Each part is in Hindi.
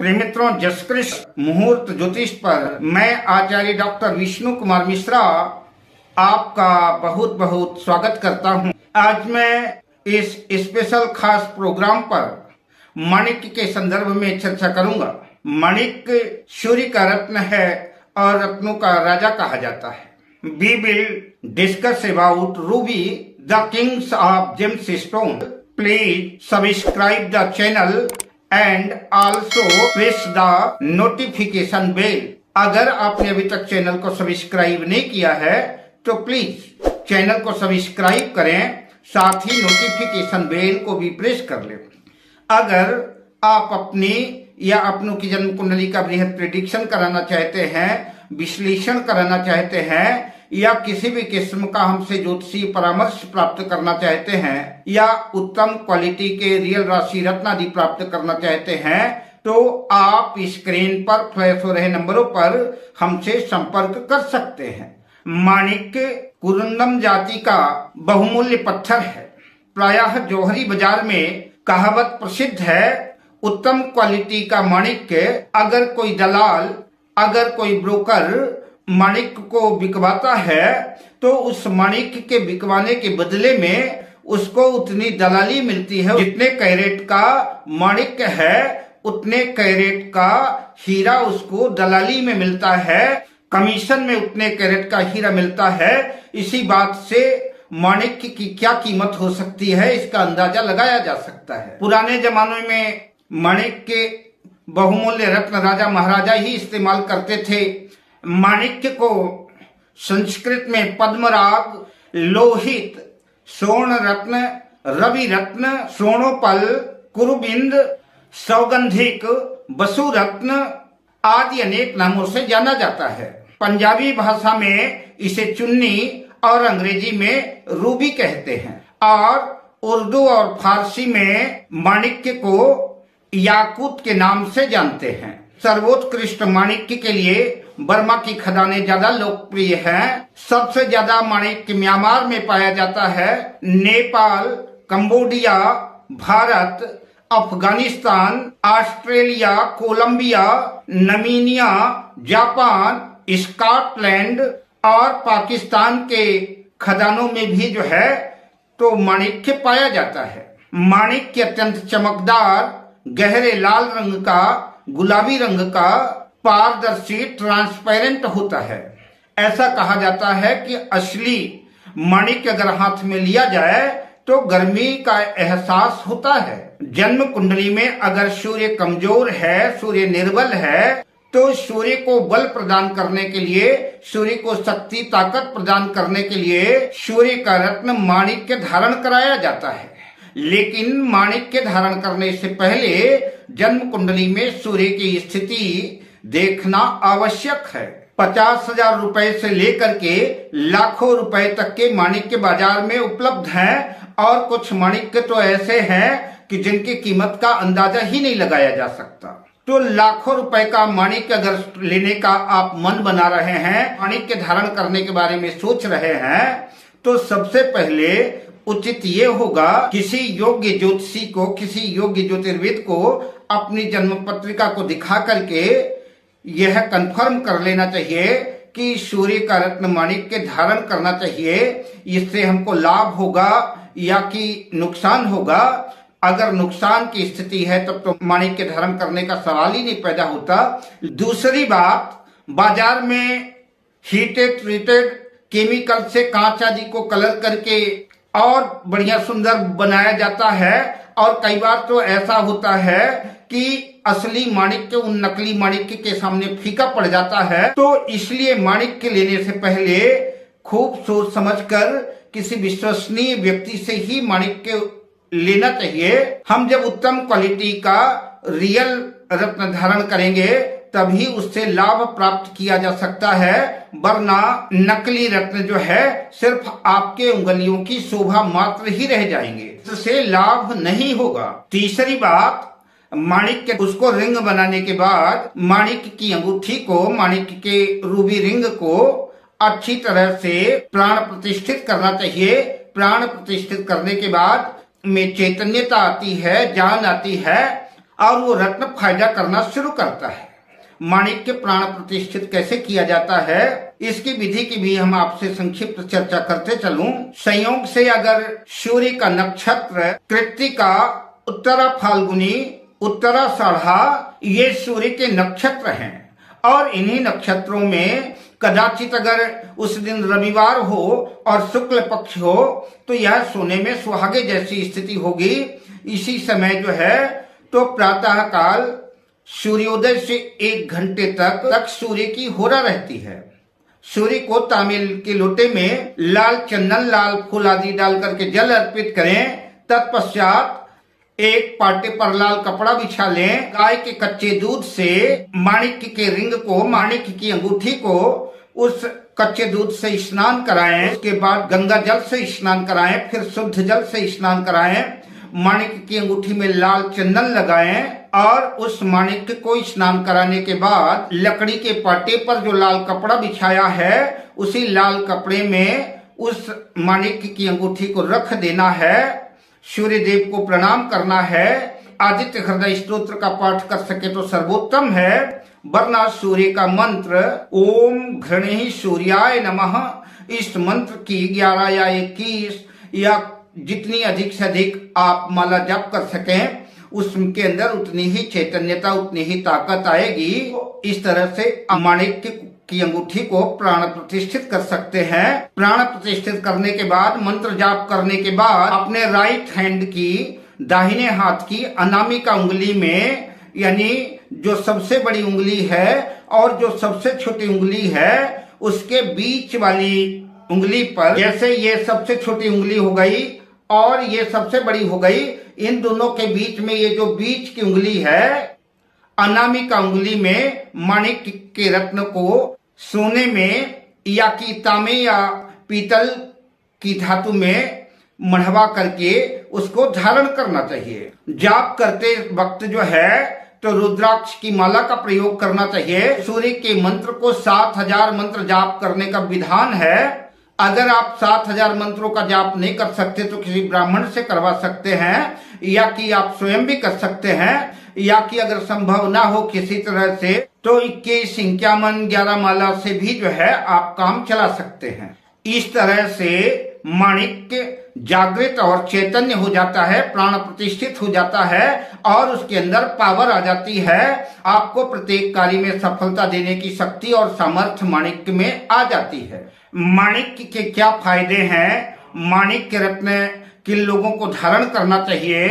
प्रिय मित्रों, जसकृष्ण मुहूर्त ज्योतिष पर मैं आचार्य डॉक्टर विष्णु कुमार मिश्रा आपका बहुत बहुत स्वागत करता हूं। आज मैं इस स्पेशल खास प्रोग्राम पर माणिक्य के संदर्भ में चर्चा करूंगा। माणिक्य सूर्य का रत्न है और रत्नों का राजा कहा जाता है। We will discuss about ruby, the kings of gemstone. Please subscribe the channel and also press the notification bell. अगर आपने अभी तक चैनल को सब्सक्राइब नहीं किया है तो प्लीज चैनल को सब्सक्राइब करें, साथ ही नोटिफिकेशन बेल को भी प्रेस कर लें। अगर आप अपनी या अपनों की जन्म कुंडली का बृहद प्रेडिक्शन कराना चाहते हैं, विश्लेषण कराना चाहते हैं, या किसी भी किस्म का हमसे ज्योतिषीय परामर्श प्राप्त करना चाहते हैं, या उत्तम क्वालिटी के रियल राशि रत्न आदि प्राप्त करना चाहते हैं, तो आप स्क्रीन पर फ्लैश हो रहे नंबरों पर हमसे संपर्क कर सकते हैं। माणिक्य कुरुंदम जाति का बहुमूल्य पत्थर है। प्रायः जौहरी बाजार में कहावत प्रसिद्ध है, उत्तम क्वालिटी का माणिक्य अगर कोई दलाल, अगर कोई ब्रोकर माणिक्य को बिकवाता है तो उस माणिक्य के बिकवाने के बदले में उसको उतनी दलाली मिलती है। जितने कैरेट का माणिक्य है उतने कैरेट का हीरा उसको दलाली में मिलता है, कमीशन में उतने कैरेट का हीरा मिलता है। इसी बात से माणिक्य की क्या कीमत हो सकती है इसका अंदाजा लगाया जा सकता है। पुराने जमाने में माणिक्य बहुमूल्य रत्न राजा महाराजा ही इस्तेमाल करते थे। माणिक्य को संस्कृत में पद्मराग, लोहित, स्वर्ण रत्न, रवि रत्न, स्वर्णोपल, कुरुबिंद, सौगंधिक, बसु रत्न आदि अनेक नामों से जाना जाता है। पंजाबी भाषा में इसे चुन्नी और अंग्रेजी में रूबी कहते हैं, और उर्दू और फारसी में माणिक्य को याकूत के नाम से जानते हैं। सर्वोत्कृष्ट माणिक्य के लिए बर्मा की खदानें ज्यादा लोकप्रिय हैं। सबसे ज्यादा माणिक्य म्यांमार में पाया जाता है। Nepal, Cambodia, Bharat, Afghanistan, Australia, Colombia, Namibia, Japan, Scotland और पाकिस्तान के खदानों में भी जो है तो माणिक्य पाया जाता है। माणिक्य अत्यंत चमकदार, गहरे लाल रंग का, गुलाबी रंग का, पारदर्शी, ट्रांसपेरेंट होता है। ऐसा कहा जाता है कि असली माणिक्य अगर हाथ में लिया जाए तो गर्मी का एहसास होता है। जन्म कुंडली में अगर सूर्य कमजोर है, सूर्य निर्बल है, तो सूर्य को बल प्रदान करने के लिए, सूर्य को शक्ति ताकत प्रदान करने के लिए सूर्य का रत्न माणिक्य धारण कराया जाता है। लेकिन माणिक्य धारण करने से पहले जन्म कुंडली में सूर्य की स्थिति देखना आवश्यक है। 50,000 रुपए से लेकर के लाखों रुपए तक के माणिक्य बाजार में उपलब्ध हैं, और कुछ माणिक्य तो ऐसे हैं कि जिनकी कीमत का अंदाजा ही नहीं लगाया जा सकता। तो लाखों रुपए का माणिक्य अगर लेने का आप मन बना रहे हैं, माणिक्य धारण करने के बारे में सोच रहे हैं, तो सबसे पहले उचित ये होगा किसी योग्य ज्योतिषी को, किसी योग्य ज्योतिर्विद को अपनी जन्म पत्रिका को दिखा करके यह कंफर्म कर लेना चाहिए कि सूर्य का रत्न माणिक्य धारण करना चाहिए। इससे हमको लाभ होगा या कि नुकसान होगा। अगर नुकसान की स्थिति है तब तो माणिक्य धारण करने का सवाल ही नहीं पैदा होता। दूसरी बात, बाजार में हीटेड ट्रीटेड केमिकल से कांच आदि को कलर करके और बढ़िया सुंदर बनाया जाता है, और कई बार तो ऐसा होता है कि असली माणिक्य उन नकली माणिक्य के सामने फीका पड़ जाता है। तो इसलिए माणिक्य लेने से पहले खूब सोच समझकर किसी विश्वसनीय व्यक्ति से ही माणिक्य लेना चाहिए। हम जब उत्तम क्वालिटी का रियल रत्न धारण करेंगे तभी उससे लाभ प्राप्त किया जा सकता है, वरना नकली रत्न जो है सिर्फ आपके उंगलियों की शोभा मात्र ही रह जाएंगे, इससे लाभ नहीं होगा। तीसरी बात, माणिक्य उसको रिंग बनाने के बाद माणिक्य की अंगूठी को, माणिक्य के रूबी रिंग को अच्छी तरह से प्राण प्रतिष्ठित करना चाहिए। प्राण प्रतिष्ठित करने के बाद में चैतन्यता आती है, जान आती है। और वो रत्न फायदा करना शुरू करता है। माणिक्य प्राण प्रतिष्ठित कैसे किया जाता है, इसकी विधि की भी हम आपसे संक्षिप्त चर्चा करते चलूं। संयोग से अगर सूर्य का नक्षत्र कृत्तिका, उत्तरा फाल्गुनी, उत्तरा साढ़ा, ये सूर्य के नक्षत्र हैं और इन्हीं नक्षत्रों में कदाचित अगर उस दिन रविवार हो और शुक्ल पक्ष हो तो यह सोने में सुहागे जैसी स्थिति होगी। इसी समय जो है तो प्रातः काल सूर्योदय से 1 घंटे तक सूर्य की होरा रहती है। सूर्य को तांबे के लोटे में लाल चंदन, लाल फूल आदि डाल करके जल अर्पित करें। तत्पश्चात एक पाटे पर लाल कपड़ा बिछा लें। गाय के कच्चे दूध से माणिक्य के रिंग को, माणिक्य की अंगूठी को उस कच्चे दूध से स्नान कराएं। उसके बाद गंगा जल से स्नान कराएं, फिर शुद्ध जल से स्नान कराएं। माणिक्य की अंगूठी में लाल चंदन लगाएं और उस माणिक्य को स्नान कराने के बाद लकड़ी के पाटे पर जो लाल कपड़ा बिछाया है उसी लाल कपड़े में उस माणिक्य की अंगूठी को रख देना है। सूर्य देव को प्रणाम करना है। आदित्य हृदय स्तोत्र का पाठ कर सके तो सर्वोत्तम है, वरना सूर्य का मंत्र ओम घृणे सूर्याय नमः, इस मंत्र की 11 या 21 या जितनी अधिक से अधिक आप माला जप कर सकें, उसके अंदर उतनी ही चैतन्यता, उतनी ही ताकत आएगी। इस तरह से माणिक्य की अंगूठी को प्राण प्रतिष्ठित कर सकते हैं। प्राण प्रतिष्ठित करने के बाद, मंत्र जाप करने के बाद अपने राइट हैंड की, दाहिने हाथ की अनामिका उंगली में, यानी जो सबसे बड़ी उंगली है और जो सबसे छोटी उंगली है उसके बीच वाली उंगली पर, जैसे ये सबसे छोटी उंगली हो गई और ये सबसे बड़ी हो गई, इन दोनों के बीच में ये जो बीच की उंगली है अनामिका उंगली में माणिक्य के रत्न को सोने में या कि तांबे या पीतल की धातु में मढ़वा करके उसको धारण करना चाहिए। जाप करते वक्त जो है तो रुद्राक्ष की माला का प्रयोग करना चाहिए। सूर्य के मंत्र को 7000 मंत्र जाप करने का विधान है। अगर आप 7000 मंत्रों का जाप नहीं कर सकते तो किसी ब्राह्मण से करवा सकते हैं, या कि आप स्वयं भी कर सकते हैं, या कि अगर संभव ना हो किसी तरह से तो 21, 51, 11 माला से भी जो है आप काम चला सकते हैं। इस तरह से माणिक्य जागृत और चैतन्य हो जाता है, प्राण प्रतिष्ठित हो जाता है और उसके अंदर पावर आ जाती है। आपको प्रत्येक कार्य में सफलता देने की शक्ति और सामर्थ्य माणिक्य में आ जाती है। माणिक्य के क्या फायदे हैं, माणिक्य रत्न किन लोगों को धारण करना चाहिए,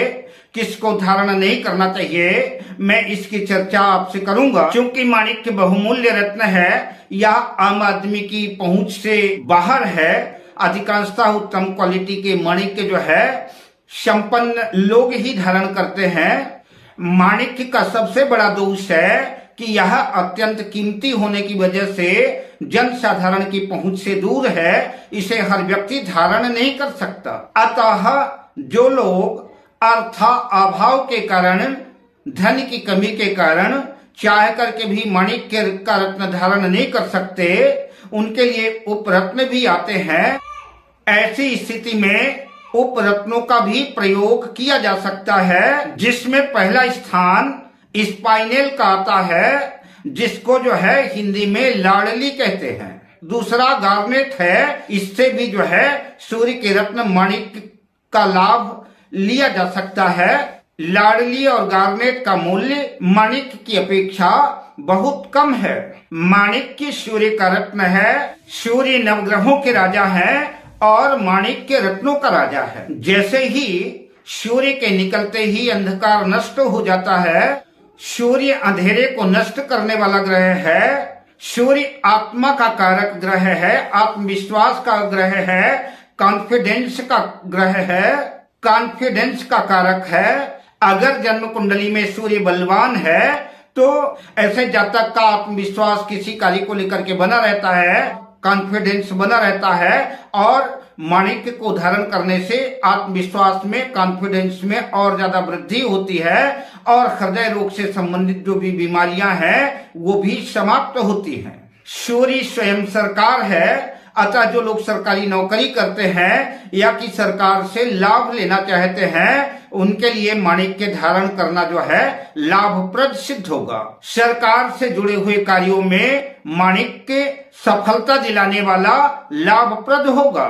किसको धारण नहीं करना चाहिए, मैं इसकी चर्चा आपसे करूंगा। क्योंकि माणिक्य बहुमूल्य रत्न है, यह आम आदमी की पहुंच से बाहर है। अधिकांशतः उत्तम क्वालिटी के माणिक्य जो है संपन्न लोग ही धारण करते हैं। माणिक्य का सबसे बड़ा दोष है कि यह अत्यंत कीमती होने की वजह से जन साधारण की पहुंच से दूर है, इसे हर व्यक्ति धारण नहीं कर सकता। अतः जो लोग अर्था अभाव के कारण, धन की कमी के कारण चाह करके भी माणिक्य का रत्न धारण नहीं कर सकते, उनके लिए उपरत्न भी आते हैं। ऐसी स्थिति में उपरत्नों का भी प्रयोग किया जा सकता है, जिसमें पहला स्थान स्पाइनल का आता है, जिसको जो है हिंदी में लाडली कहते हैं। दूसरा गार्नेट है, इससे भी जो है सूर्य के रत्न माणिक्य का लाभ लिया जा सकता है। लाडली और गार्नेट का मूल्य माणिक्य की अपेक्षा बहुत कम है। माणिक्य सूर्य का रत्न है, सूर्य नवग्रहों के राजा है और माणिक्य रत्नों का राजा है। जैसे ही सूर्य के निकलते ही अंधकार नष्ट हो जाता है, सूर्य अंधेरे को नष्ट करने वाला ग्रह है। सूर्य आत्मा का कारक ग्रह है, आत्मविश्वास का ग्रह है, कॉन्फिडेंस का ग्रह है, कॉन्फिडेंस का कारक है। अगर जन्म कुंडली में सूर्य बलवान है तो ऐसे जातक का आत्मविश्वास किसी कार्य को लेकर के बना रहता है, कॉन्फिडेंस बना रहता है और माणिक्य को धारण करने से आत्मविश्वास में, कॉन्फिडेंस में और ज्यादा वृद्धि होती है और हृदय रोग से संबंधित जो भी बीमारियां हैं वो भी समाप्त होती हैं। सूर्य स्वयं सरकार है अतः जो लोग सरकारी नौकरी करते हैं या कि सरकार से लाभ लेना चाहते हैं, उनके लिए माणिक्य धारण करना जो है लाभप्रद सिद्ध होगा। सरकार से जुड़े हुए कार्यों में माणिक्य सफलता दिलाने वाला लाभप्रद होगा।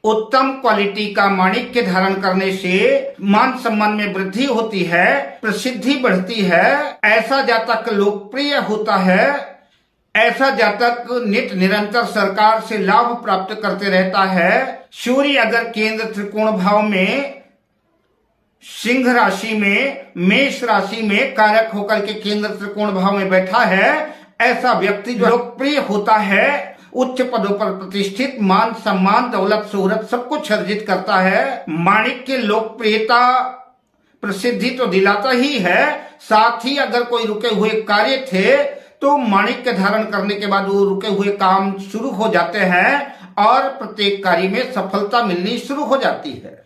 उत्तम क्वालिटी का माणिक्य धारण करने से मान सम्मान में वृद्धि होती है, प्रसिद्धि बढ़ती है, ऐसा जातक लोकप्रिय होता है, ऐसा जातक नित निरंतर सरकार से लाभ प्राप्त करते रहता है। सूर्य अगर केंद्र त्रिकोण भाव में सिंह राशि में, मेष राशि में कारक होकर के केंद्र त्रिकोण भाव में बैठा है, ऐसा व्यक्ति जो लोकप्रिय होता है, उच्च पदों पर प्रतिष्ठित, मान सम्मान दौलत शोहरत सब कुछ अर्जित करता है। माणिक्य लोकप्रियता प्रसिद्धि तो दिलाता ही है, साथ ही अगर कोई रुके हुए कार्य थे तो माणिक्य धारण करने के बाद वो रुके हुए काम शुरू हो जाते हैं और प्रत्येक कार्य में सफलता मिलनी शुरू हो जाती है।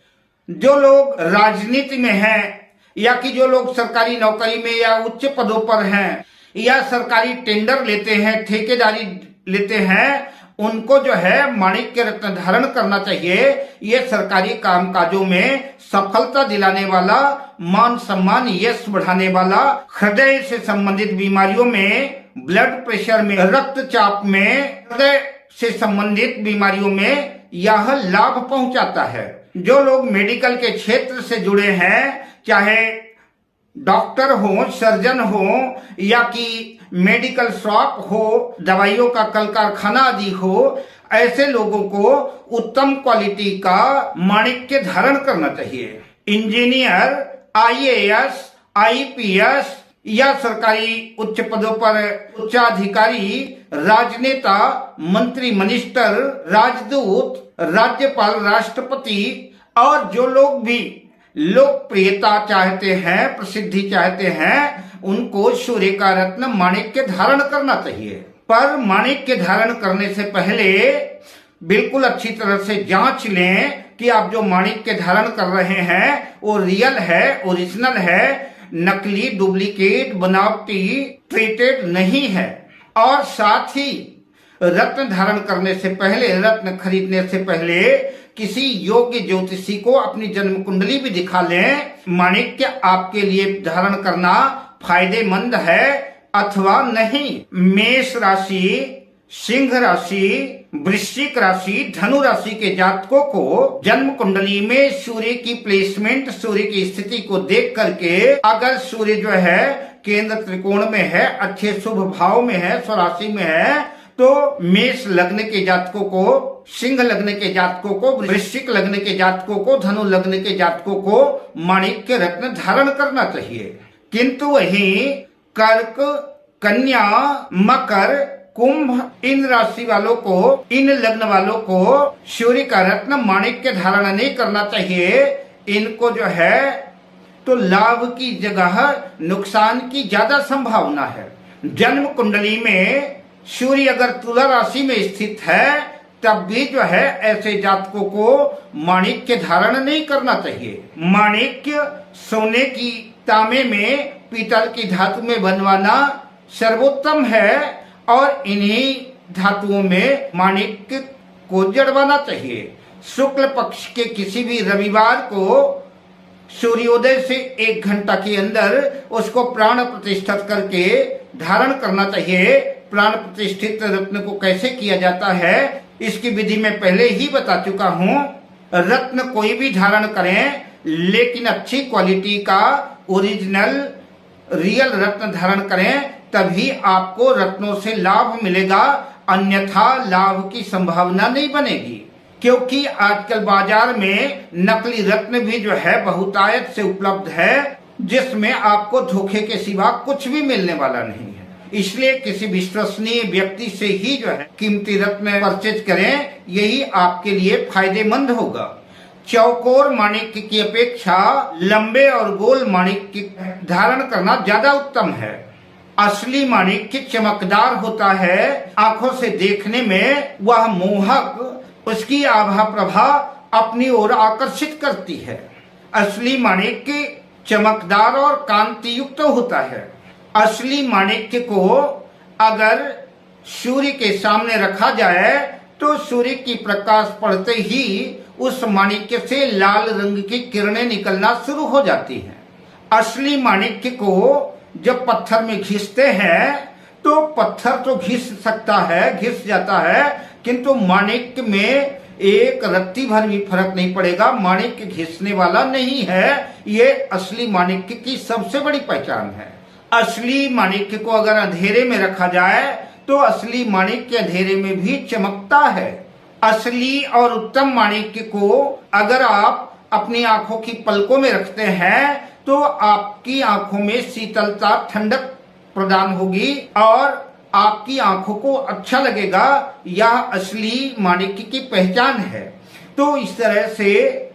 जो लोग राजनीति में हैं या कि जो लोग सरकारी नौकरी में या उच्च पदों पर हैं या सरकारी टेंडर लेते हैं, ठेकेदारी लेते हैं, उनको जो है माणिक्य रत्न धारण करना चाहिए। ये सरकारी कामकाजों में सफलता दिलाने वाला, मान सम्मान यश बढ़ाने वाला, हृदय से संबंधित बीमारियों में, ब्लड प्रेशर में, रक्तचाप में, हृदय से संबंधित बीमारियों में यह लाभ पहुंचाता है। जो लोग मेडिकल के क्षेत्र से जुड़े हैं, चाहे डॉक्टर हो, सर्जन हो या कि मेडिकल शॉप हो, दवाइयों का कल कारखाना आदि हो, ऐसे लोगों को उत्तम क्वालिटी का माणिक्य धारण करना चाहिए। इंजीनियर, IAS, IPS या सरकारी उच्च पदों पर उच्चाधिकारी, राजनेता, मंत्री, मिनिस्टर, राजदूत, राज्यपाल, राष्ट्रपति और जो लोग भी लोकप्रियता चाहते हैं, प्रसिद्धि चाहते हैं, उनको सूर्य का रत्न माणिक्य धारण करना चाहिए। पर माणिक्य धारण करने से पहले बिल्कुल अच्छी तरह से जांच लें कि आप जो माणिक्य धारण कर रहे हैं वो रियल है, ओरिजिनल है, नकली, डुप्लीकेट, बनावटी, ट्रीटेड नहीं है। और साथ ही रत्न धारण करने से पहले, रत्न खरीदने से पहले किसी योग्य ज्योतिषी को अपनी जन्म कुंडली भी दिखा लें। माणिक्य आपके लिए धारण करना फायदेमंद है अथवा नहीं। मेष राशि, सिंह राशि, वृश्चिक राशि, धनु राशि के जातकों को जन्म कुंडली में सूर्य की प्लेसमेंट, सूर्य की स्थिति को देख करके अगर सूर्य जो है केंद्र त्रिकोण में है, अच्छे शुभ भाव में है, स्वराशि में है, तो मेष लग्न के जातकों को, सिंह लग्न के जातकों को, वृश्चिक लग्न के जातकों को, धनु लग्न के जातकों को माणिक्य रत्न धारण करना चाहिए। किंतु वहीं कर्क, कन्या, मकर, कुंभ, इन राशि वालों को, इन लग्न वालों को सूर्य का रत्न माणिक्य धारण नहीं करना चाहिए। इनको जो है तो लाभ की जगह नुकसान की ज्यादा संभावना है। जन्म कुंडली में सूर्य अगर तुला राशि में स्थित है तब भी जो है ऐसे जातकों को माणिक्य धारण नहीं करना चाहिए। माणिक्य सोने की, तांबे में, पीतल की धातु में बनवाना सर्वोत्तम है और इन्हीं धातुओं में माणिक्य को जड़वाना चाहिए। शुक्ल पक्ष के किसी भी रविवार को सूर्योदय से 1 घंटा के अंदर उसको प्राण प्रतिष्ठित करके धारण करना चाहिए। प्राण प्रतिष्ठित रत्न को कैसे किया जाता है इसकी विधि मैं पहले ही बता चुका हूँ। रत्न कोई भी धारण करें लेकिन अच्छी क्वालिटी का ओरिजिनल रियल रत्न धारण करें, तभी आपको रत्नों से लाभ मिलेगा, अन्यथा लाभ की संभावना नहीं बनेगी। क्योंकि आजकल बाजार में नकली रत्न भी जो है बहुतायत से उपलब्ध है, जिसमें आपको धोखे के सिवा कुछ भी मिलने वाला नहीं है। इसलिए किसी विश्वसनीय व्यक्ति से ही जो है कीमती रत्न परचेज करें, यही आपके लिए फायदेमंद होगा। चौकोर माणिक्य की अपेक्षा लंबे और गोल माणिक्य धारण करना ज्यादा उत्तम है। असली माणिक्य चमकदार होता है, आंखों से देखने में वह मोहक, उसकी आभा प्रभा अपनी ओर आकर्षित करती है। असली माणिक्य चमकदार और कांति युक्त होता है। असली माणिक्य को अगर सूर्य के सामने रखा जाए तो सूर्य की प्रकाश पड़ते ही उस माणिक्य से लाल रंग की किरणें निकलना शुरू हो जाती हैं। असली माणिक्य को जब पत्थर में घिसते हैं तो पत्थर तो घिस सकता है, घिस जाता है, किंतु माणिक्य में एक रत्ती भर भी फर्क नहीं पड़ेगा। माणिक्य घिसने वाला नहीं है। ये असली माणिक्य की सबसे बड़ी पहचान है। असली माणिक्य को अगर अंधेरे में रखा जाए तो असली माणिक्य अंधेरे में भी चमकता है। असली और उत्तम माणिक्य को अगर आप अपनी आंखों की पलकों में रखते हैं तो आपकी आंखों में शीतलता, ठंडक प्रदान होगी और आपकी आंखों को अच्छा लगेगा। यह असली माणिक्य की पहचान है। तो इस तरह से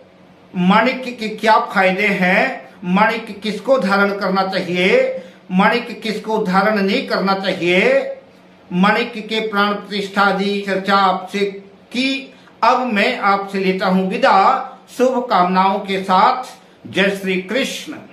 माणिक्य के क्या फायदे हैं, माणिक्य किसको धारण करना चाहिए, माणिक्य किसको धारण नहीं करना चाहिए, माणिक्य के प्राण प्रतिष्ठा आदि चर्चा आपसे की। अब मैं आपसे लेता हूं विदा शुभ कामनाओं के साथ। जय श्री कृष्ण।